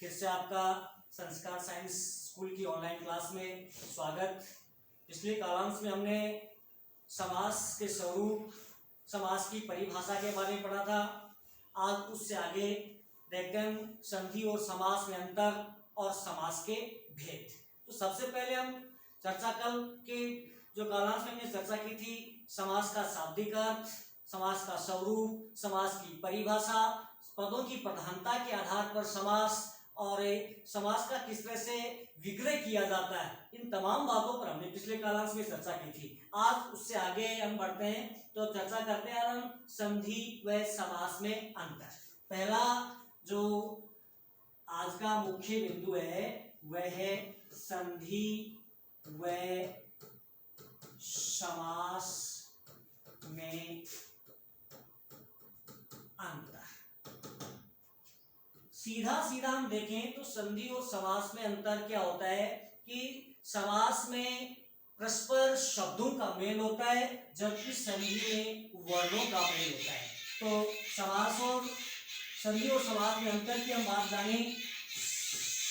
फिर से आपका संस्कार साइंस स्कूल की ऑनलाइन क्लास में स्वागत। पिछले कालांश में हमने समास के स्वरूप, समास की परिभाषा के बारे में पढ़ा था। आज उससे आगे देखते हैं संधि और समास में अंतर और समास के भेद। तो सबसे पहले हम चर्चा कल के जो कालांश में हमने चर्चा की थी, समास का शाब्दिक अर्थ, समास का स्वरूप, समास की परिभाषा, पदों की प्रधानता के आधार पर समास और समास का किस तरह से विग्रह किया जाता है, इन तमाम बातों पर हमने पिछले कालांश में चर्चा की थी। आज उससे आगे हम बढ़ते हैं तो चर्चा करते हैं हम संधि व समास में अंतर। पहला जो आज का मुख्य बिंदु है वह है संधि व समास में अंतर। सीधा सीधा हम देखें तो संधि और समास में अंतर क्या होता है कि समास में परस्पर शब्दों का मेल होता है, जबकि संधि में वर्णों का मेल होता है। तो समास और संधि और समास में अंतर की हम बात जानें।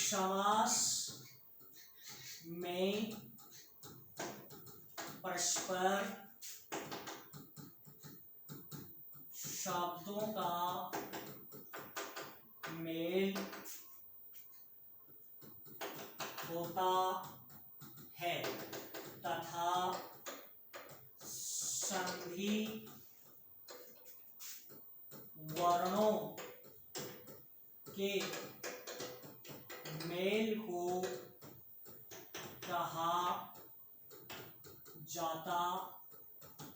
समास में परस्पर शब्दों का मेल होता है तथा संधि वर्णों के मेल को कहा जाता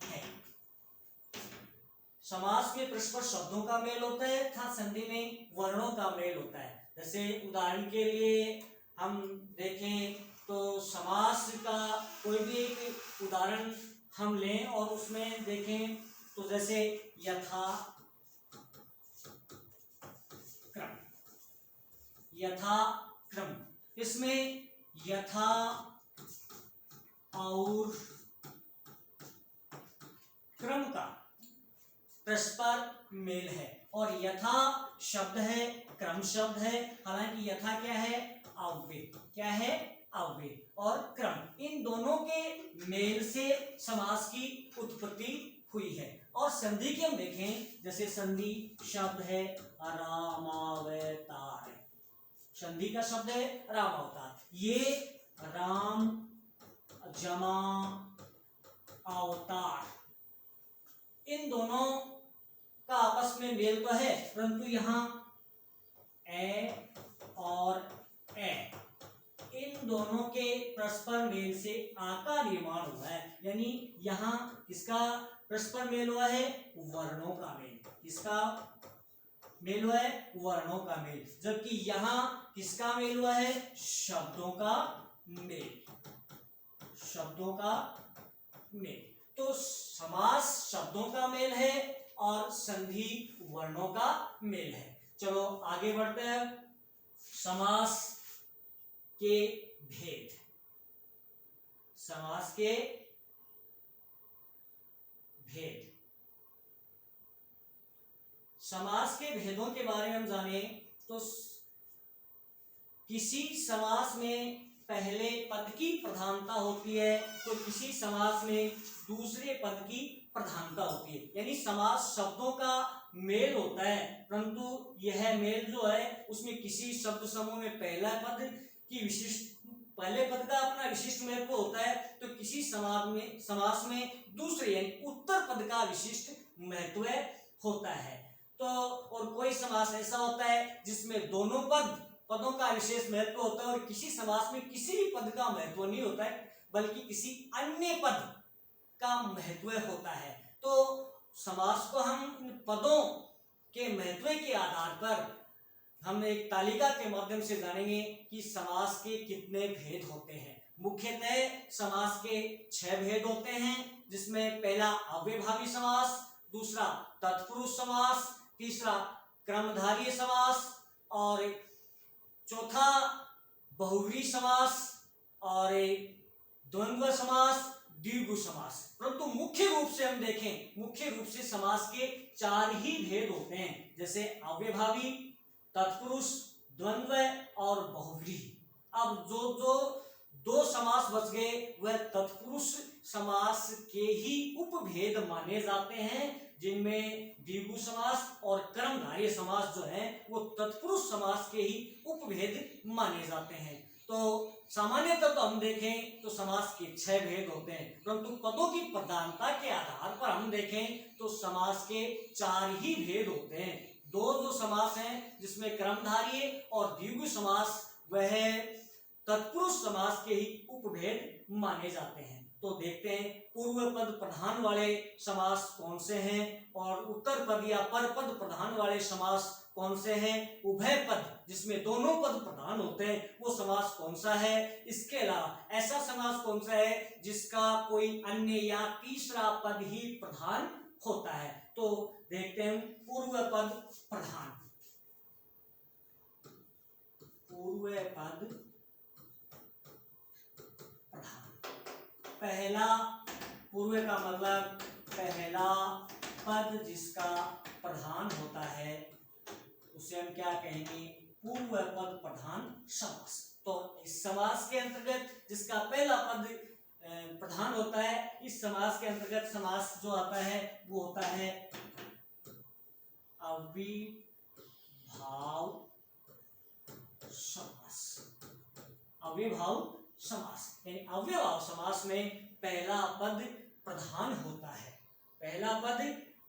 है। समास में परस्पर शब्दों का मेल होता है तथा संधि में वर्णों का मेल होता है। जैसे उदाहरण के लिए हम देखें तो समास का कोई भी एक उदाहरण हम लें और उसमें देखें तो जैसे यथा क्रम, यथा क्रम, इसमें यथा और क्रम का परस्पर मेल है और यथा शब्द है, क्रम शब्द है। हालांकि यथा क्या है? अव्यय। क्या है? अव्यय। और क्रम, इन दोनों के मेल से समास की उत्पत्ति हुई है। और संधि की हम देखें, जैसे संधि शब्द है रामावतार, संधि का शब्द है रामावतार। ये राम जमा अवतार, इन दोनों का आपस में मेल तो है, परंतु यहाँ ए और ए, इन दोनों के परस्पर मेल से आ का निर्माण हुआ है। यानी यहाँ किसका परस्पर मेल हुआ है? वर्णों का मेल। किसका मेल हुआ है? वर्णों का मेल। जबकि यहाँ किसका मेल हुआ है? शब्दों का मेल। शब्दों का मेल। तो समास शब्दों का मेल है और संधि वर्णों का मेल है। चलो आगे बढ़ते हैं। समास के भेद। समास के भेद। समास के भेदों के बारे में हम जाने तो किसी समास में पहले पद की प्रधानता होती है तो किसी समास में दूसरे पद की प्रधानता होती है। यानी समास शब्दों का मेल होता है, परंतु यह मेल जो है उसमें किसी शब्द समूह में पहला पद की विशिष्ट, पहले पद का अपना विशिष्ट महत्व होता है, तो किसी समास में दूसरे यानी उत्तर पद का विशिष्ट महत्व होता है। तो और कोई समास ऐसा होता है जिसमें दोनों पदों का विशेष महत्व होता है और किसी समास में किसी भी पद का महत्व नहीं होता है, बल्कि किसी अन्य पद का महत्व होता है। तो समास को हम पदों के महत्व के आधार पर हम एक तालिका के माध्यम से जानेंगे कि समास के कितने भेद होते हैं। मुख्यतः समास के 6 भेद होते हैं, जिसमें पहला अव्ययभावी समास, दूसरा तत्पुरुष समास, तीसरा क्रमधारीय समास और चौथा बहुव्रीहि समास और द्वंद्व समास, द्विगु समास। परंतु मुख्य रूप से हम देखें, मुख्य रूप से समास के 4 ही भेद होते हैं, जैसे अव्ययभावी, तत्पुरुष, द्वंद्व और बहुव्रीहि। अब जो जो दो समास बच गए वह तत्पुरुष समास के ही उपभेद माने जाते हैं, जिनमें द्विगु समास और कर्मधारय समास जो है वो तत्पुरुष समास के ही उपभेद माने जाते हैं। तो सामान्यतः तो हम देखें तो समास के 6 भेद होते हैं, परंतु पदों की प्रधानता के आधार पर हम देखें तो समास के 4 ही भेद होते हैं। दो जो समास हैं जिसमें कर्मधारय और द्विगु समास वह तत्पुरुष समास के ही उपभेद माने जाते हैं। तो देखते हैं पूर्व पद प्रधान वाले समास कौन से हैं और उत्तर पद या पर पद प्रधान वाले समास कौन से हैं। उभय पद जिसमें दोनों पद प्रधान होते हैं वो समास कौन सा है। इसके अलावा ऐसा समास कौन सा है जिसका कोई अन्य या तीसरा पद ही प्रधान होता है। तो देखते हैं पूर्व पद प्रधान। पूर्व पद प्रधान, पहला पूर्व का मतलब पहला पद जिसका प्रधान होता है उसे हम क्या कहेंगे, पूर्व पद प्रधान समास। तो इस समास के अंतर्गत जिसका पहला पद प्रधान होता है, इस समास के अंतर्गत समास जो आता है वो होता है अविभाव समास। अविभाव समास यानी अव्ययभाव समास में पहला पद प्रधान होता है। पहला पद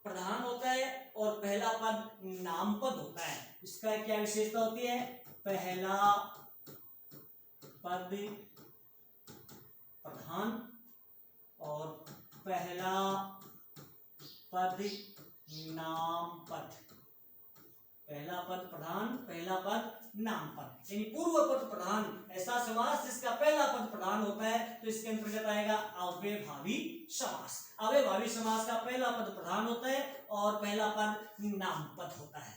प्रधान होता है और पहला पद नामपद होता है। इसका क्या विशेषता होती है, पहला पद प्रधान और पहला पद नामपद। पहला पद प्रधान, पहला पद नामपद यानी पूर्व पद प्रधान ऐसा समास जिसका पहला पद प्रधान होता है तो इसके अंतर्गत आएगा अव्ययभावी समास। अव्ययभावी समास का पहला पद प्रधान होता है और पहला पद नामपद होता है।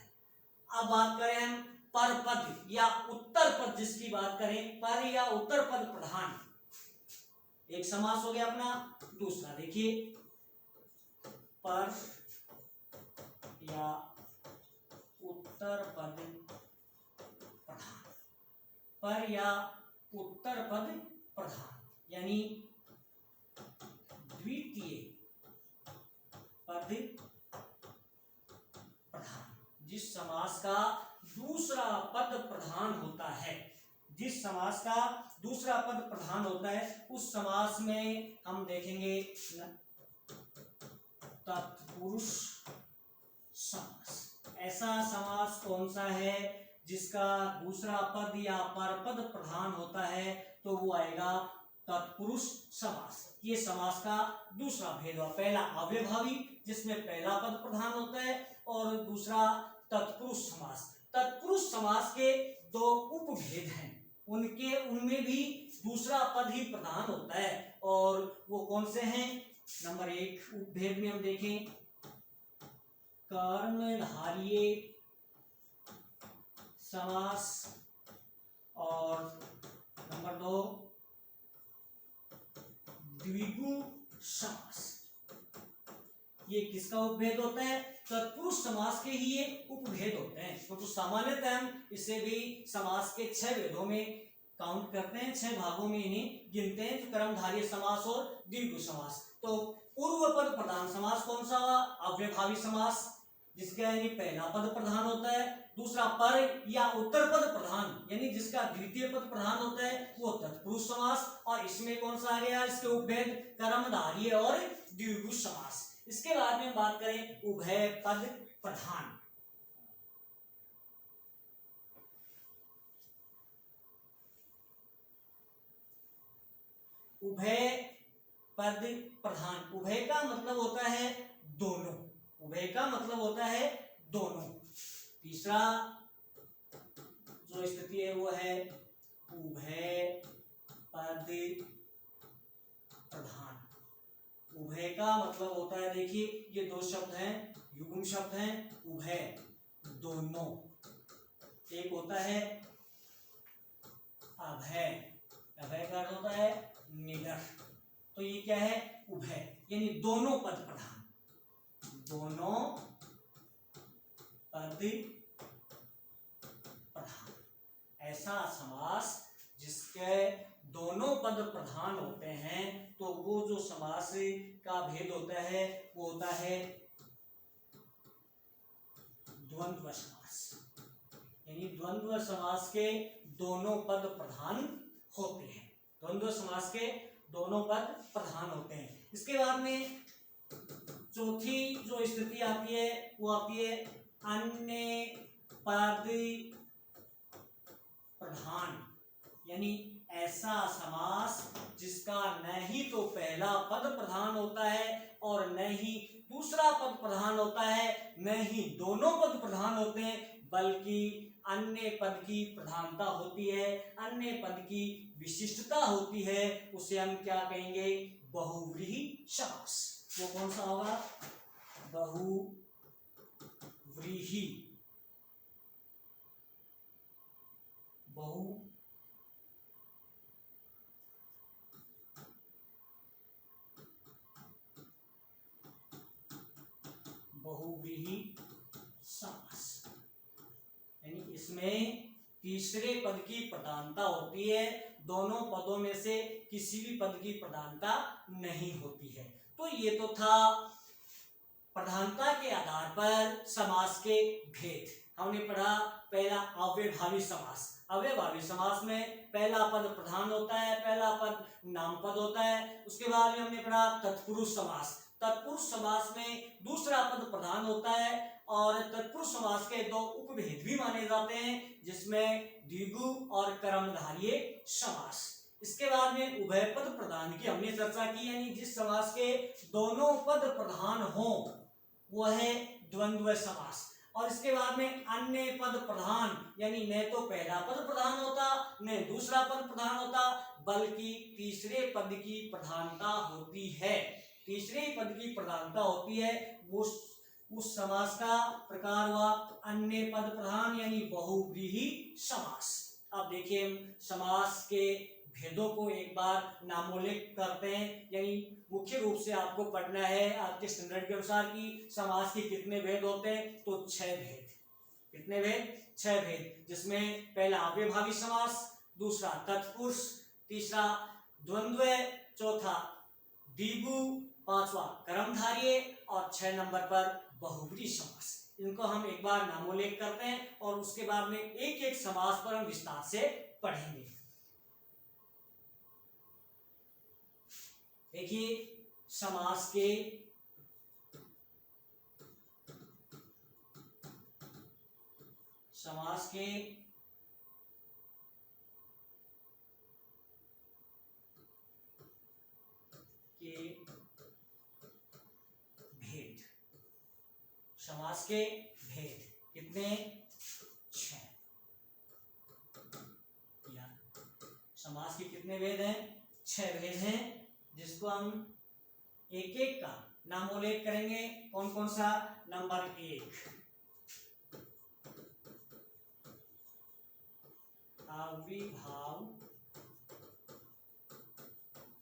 अब बात करें हम पर पद या उत्तर पद जिसकी बात करें, पर या उत्तर पद प्रधान एक समास हो गया अपना। दूसरा देखिए पर या उत्तर पद प्रधान। पर या उत्तर पद प्रधान यानी द्वितीय पद प्रधान, जिस समास का दूसरा पद प्रधान होता है। जिस समास का दूसरा पद प्रधान होता है उस समास में हम देखेंगे तत्पुरुष समास। ऐसा समास कौन सा है जिसका दूसरा पद या परपद प्रधान होता है तो वो आएगा तत्पुरुष समास। ये समास का दूसरा भेद हुआ। पहला अव्ययभावी जिसमें पहला पद प्रधान होता है और दूसरा तत्पुरुष समास। तत्पुरुष समास के 2 उपभेद हैं, उनमें भी दूसरा पद ही प्रधान होता है और वो कौन से हैं। नंबर 1 उपभेद में हम देखें कर्मधारय समास और नंबर 2 द्विगु समास। ये किसका उपभेद होता है, तत्पुरुष समास के ही ये उपभेद होते हैं। तो सामान्यतः हम इसे भी समास के 6 भेदों में काउंट करते हैं, 6 भागों में इन्हें गिनते हैं, कर्मधारय समास और द्विगु समास। तो पूर्व पद प्रधान समास कौन सा हुआ, अव्ययभावी समास जिसका यानी पहला पद प्रधान होता है। दूसरा पर या उत्तर पद प्रधान यानी जिसका द्वितीय पद प्रधान होता है वो तत्पुरुष समास। और इसमें कौन सा आ गया, इसके उपभेद कर्मधारय और द्विगु समास। इसके बाद में बात करें उभय पद प्रधान। उभय पद प्रधान, उभय का मतलब होता है दोनों, उभय का मतलब होता है दोनों। तीसरा जो स्थिति है वो है उभय पद प्रधान। उभय का मतलब होता है, देखिए ये 2 शब्द हैं, युग्म शब्द हैं, उभय दोनों। एक होता है अभय, अभय का अर्थ होता है निडर। तो ये क्या है, उभय यानी दोनों पद प्रधान, दोनों पद प्रधान। ऐसा समास जिसके दोनों पद प्रधान होते हैं, तो वो जो समास का भेद होता है वो होता है द्वंद्व समास। यानी द्वंद्व समास के दोनों पद प्रधान होते हैं, द्वंद्व समास के दोनों पद प्रधान होते हैं। इसके बाद में चौथी जो स्थिति आती है वो आती है अन्य पद प्रधान। यानी ऐसा समास जिसका न ही तो पहला पद प्रधान होता है और न ही दूसरा पद प्रधान होता है, न ही दोनों पद प्रधान होते हैं, बल्कि अन्य पद की प्रधानता होती है, अन्य पद की विशिष्टता होती है, उसे हम क्या कहेंगे? बहुव्रीहि समास। वो कौन सा होगा? बहुव्रीहि बहुव्रीहि समास। यानी इसमें तीसरे पद की प्रधानता होती है, दोनों पदों में से किसी भी पद की प्रधानता नहीं होती है। तो ये तो था प्रधानता के आधार पर समास के भेद। हमने पढ़ा पहला अव्ययभावी समास। अव्ययभावी समास में पहला पद प्रधान होता है, पहला पद नामपद होता है। उसके बाद में हमने पढ़ा तत्पुरुष समास। तत्पुरुष समास में दूसरा पद प्रधान होता है और तत्पुरुष समास के दो उपभेद भी माने जाते हैं, जिसमें द्विगु और कर्मधारय समास। इसके बाद में उभय पद प्रधान की हमने चर्चा की, यानी जिस समास के दोनों पद प्रधान हो वह है द्वंद्व समास। और इसके बाद में अन्य पद प्रधान, यानी न तो पहला पद प्रधान होता न दूसरा पद प्रधान होता, बल्कि तीसरे पद की प्रधानता होती है। तीसरे पद की प्रधानता होती है, वो उस समास का प्रकार हुआ अन्य पद प्रधान, यानी बहुव्रीहि समास। अब देखिए हम समास के भेदों को एक बार नामोल्लेख करते हैं। यानी मुख्य रूप से आपको पढ़ना है आपके स्टैंडर्ड के अनुसार कि समास के कितने भेद होते हैं, तो 6 भेद। कितने भेद? 6 भेद, जिसमें पहला अव्ययभावी समास, दूसरा तत्पुरुष, तीसरा द्वंद्व, चौथा द्विगु, पांचवा कर्मधारय और 6 नंबर पर बहुव्रीहि समास। इनको हम एक बार नामोल्लेख करते हैं और उसके बाद में एक एक समास पर हम विस्तार से पढ़ेंगे। देखिए समास के भेद। समास के भेद कितने? 6। समास के कितने भेद हैं? 6 भेद हैं, जिसको हम एक एक का नामोल्लेख करेंगे। कौन कौन सा? नंबर 1 अविभाव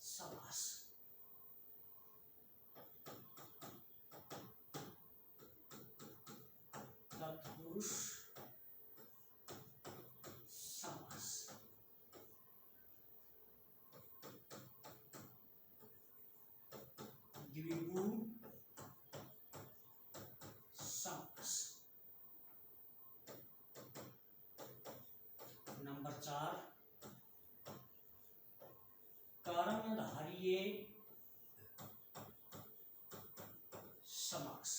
समास। तत्पुरुष समास। द्विगु समास। नंबर 4 कर्मधारय समास।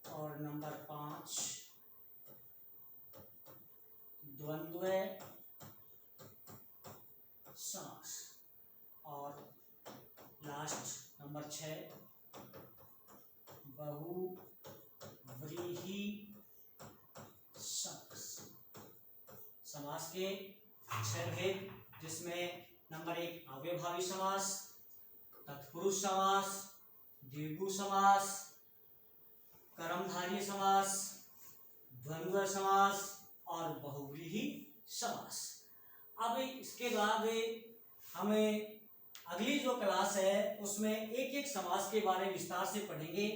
और नंबर 5 द्वंद्व समास। और लास्ट नंबर 6 बहुव्रीहि समास। समास के 6 भेद, जिसमें नंबर 1 अव्ययभावी समास, तत्पुरुष समास, द्विगु समास, कर्मधारय समास, द्वंद्व समास और बहुव्रीहि समास। अब इसके बाद हमें अगली जो क्लास है उसमें एक एक समास के बारे में विस्तार से पढ़ेंगे।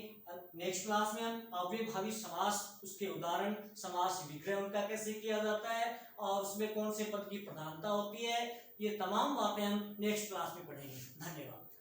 नेक्स्ट क्लास में हम अव्ययभावी समास, उसके उदाहरण, समास विग्रह उनका कैसे किया जाता है और उसमें कौन से पद की प्रधानता होती है, ये तमाम बातें हम नेक्स्ट क्लास में पढ़ेंगे। धन्यवाद।